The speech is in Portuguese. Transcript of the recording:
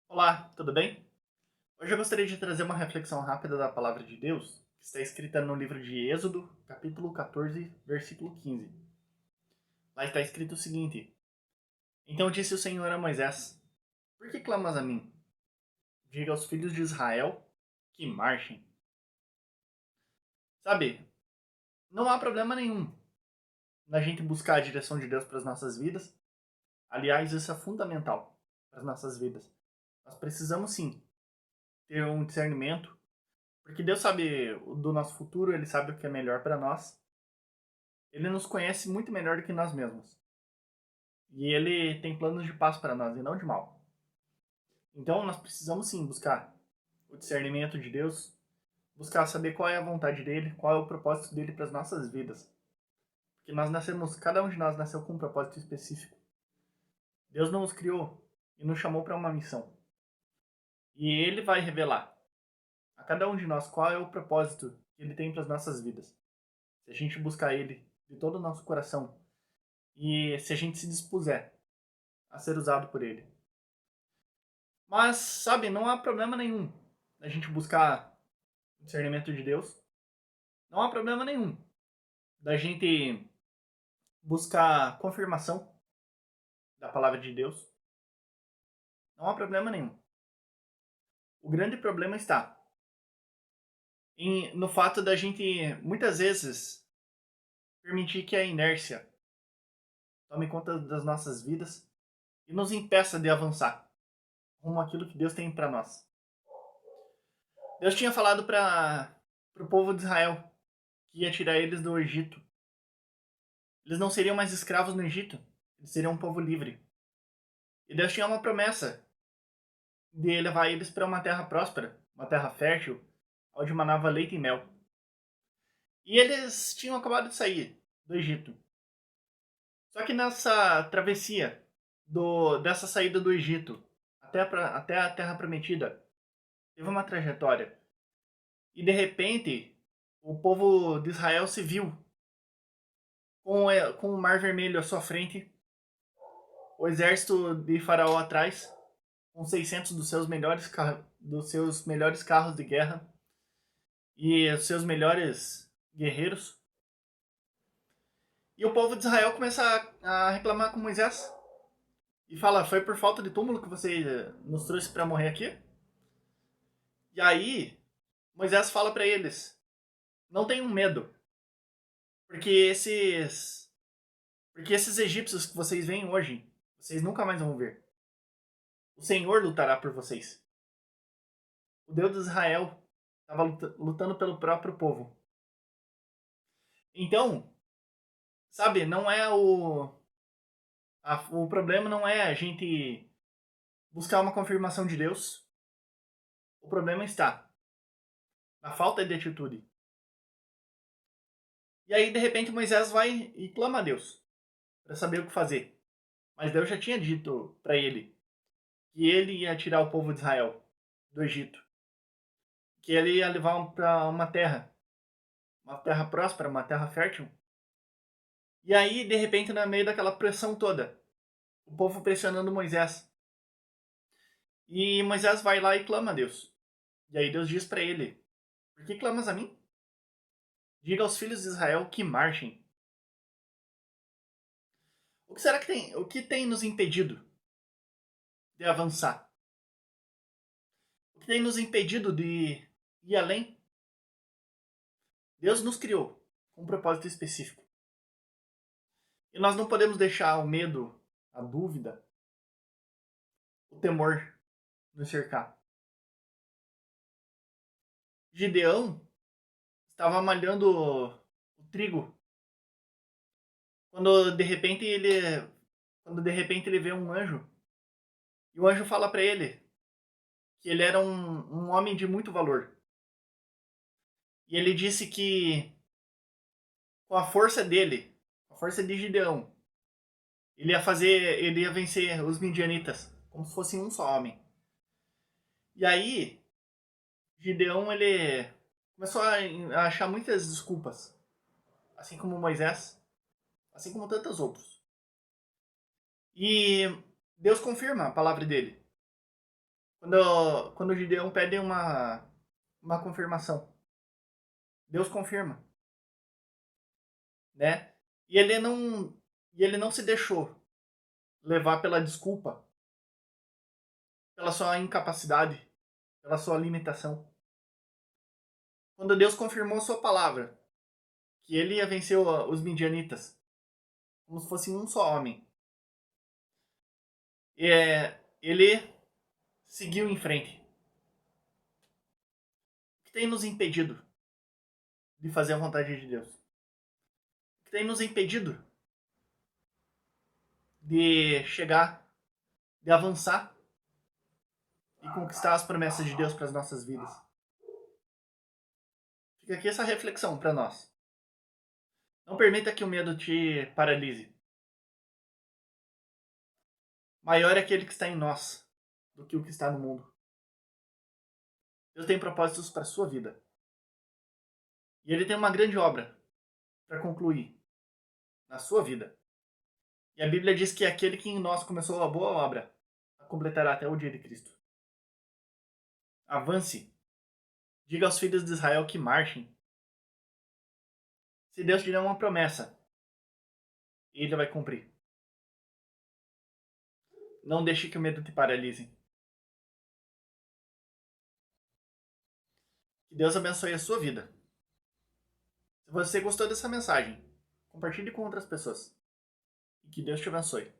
Olá, tudo bem? Hoje eu gostaria de trazer uma reflexão rápida da palavra de Deus, que está escrita no livro de Êxodo, capítulo 14, versículo 15. Lá está escrito o seguinte: Então disse o Senhor a Moisés: Por que clamas a mim? Diga aos filhos de Israel que marchem. Sabe, não há problema nenhum na gente buscar a direção de Deus para as nossas vidas. Aliás, isso é fundamental para as nossas vidas. Nós precisamos sim ter um discernimento, porque Deus sabe do nosso futuro, Ele sabe o que é melhor para nós. Ele nos conhece muito melhor do que nós mesmos. E ele tem planos de paz para nós e não de mal. Então nós precisamos sim buscar o discernimento de Deus, buscar saber qual é a vontade dele, qual é o propósito dele para as nossas vidas. Porque nós nascemos, cada um de nós nasceu com um propósito específico. Deus nos criou e nos chamou para uma missão. E ele vai revelar a cada um de nós qual é o propósito que ele tem para as nossas vidas. Se a gente buscar ele de todo o nosso coração e se a gente se dispuser a ser usado por ele. Mas, sabe, não há problema nenhum a gente buscar o discernimento de Deus. Não há problema nenhum da gente buscar confirmação da palavra de Deus. Não há problema nenhum. O grande problema está no fato da gente, muitas vezes, permitir que a inércia tome conta das nossas vidas e nos impeça de avançar rumo àquilo que Deus tem para nós. Deus tinha falado para o povo de Israel que ia tirar eles do Egito. Eles não seriam mais escravos no Egito. Eles seriam um povo livre. E Deus tinha uma promessa de levar eles para uma terra próspera, uma terra fértil, onde manava leite e mel. E eles tinham acabado de sair do Egito. Só que nessa travessia dessa saída do Egito até a terra prometida, teve uma trajetória. E de repente, o povo de Israel se viu com o Mar Vermelho à sua frente, o exército de Faraó atrás, com 600 dos seus melhores carros de guerra e os seus melhores guerreiros. E o povo de Israel começa a reclamar com Moisés e fala: Foi por falta de túmulo que você nos trouxe para morrer aqui? E aí Moisés fala para eles: Não tenham medo, porque esses egípcios que vocês veem hoje, vocês nunca mais vão ver. O Senhor lutará por vocês. O Deus de Israel estava lutando pelo próprio povo. Então, sabe, não é o problema não é a gente buscar uma confirmação de Deus. O problema está na falta de atitude. E aí, de repente, Moisés vai e clama a Deus para saber o que fazer. Mas Deus já tinha dito para ele que ele ia tirar o povo de Israel do Egito, que ele ia levar para uma terra próspera, uma terra fértil. E aí, de repente, no meio daquela pressão toda, o povo pressionando Moisés. E Moisés vai lá e clama a Deus. E aí Deus diz para ele: Por que clamas a mim? Diga aos filhos de Israel que marchem. O que será que tem? O que tem nos impedido de avançar? O que tem nos impedido de ir além? Deus nos criou com um propósito específico. E nós não podemos deixar o medo, a dúvida, o temor nos cercar. Gideão estava malhando o trigo quando de repente ele vê um anjo. E o anjo fala para ele que ele era um homem de muito valor. E ele disse que com a força dele, a força de Gideão, ele ia vencer os midianitas, como se fosse um só homem. E aí, Gideão, ele começou a achar muitas desculpas, assim como Moisés, assim como tantos outros. E Deus confirma a palavra dele. Quando o Gideão pede uma confirmação, Deus confirma, né? E ele não se deixou levar pela desculpa, pela sua incapacidade, pela sua limitação. Quando Deus confirmou sua palavra, que ele ia vencer os midianitas, como se fosse um só homem, ele seguiu em frente. O que tem nos impedido de fazer a vontade de Deus? O que tem nos impedido de chegar, de avançar e conquistar as promessas de Deus para as nossas vidas? Fica aqui essa reflexão para nós. Não permita que o medo te paralise. Maior é aquele que está em nós do que o que está no mundo. Deus tem propósitos para a sua vida. E Ele tem uma grande obra para concluir na sua vida. E a Bíblia diz que aquele que em nós começou a boa obra a completará até o dia de Cristo. Avance. Diga aos filhos de Israel que marchem. Se Deus te der uma promessa, Ele vai cumprir. Não deixe que o medo te paralise. Que Deus abençoe a sua vida. Se você gostou dessa mensagem, compartilhe com outras pessoas. E que Deus te abençoe.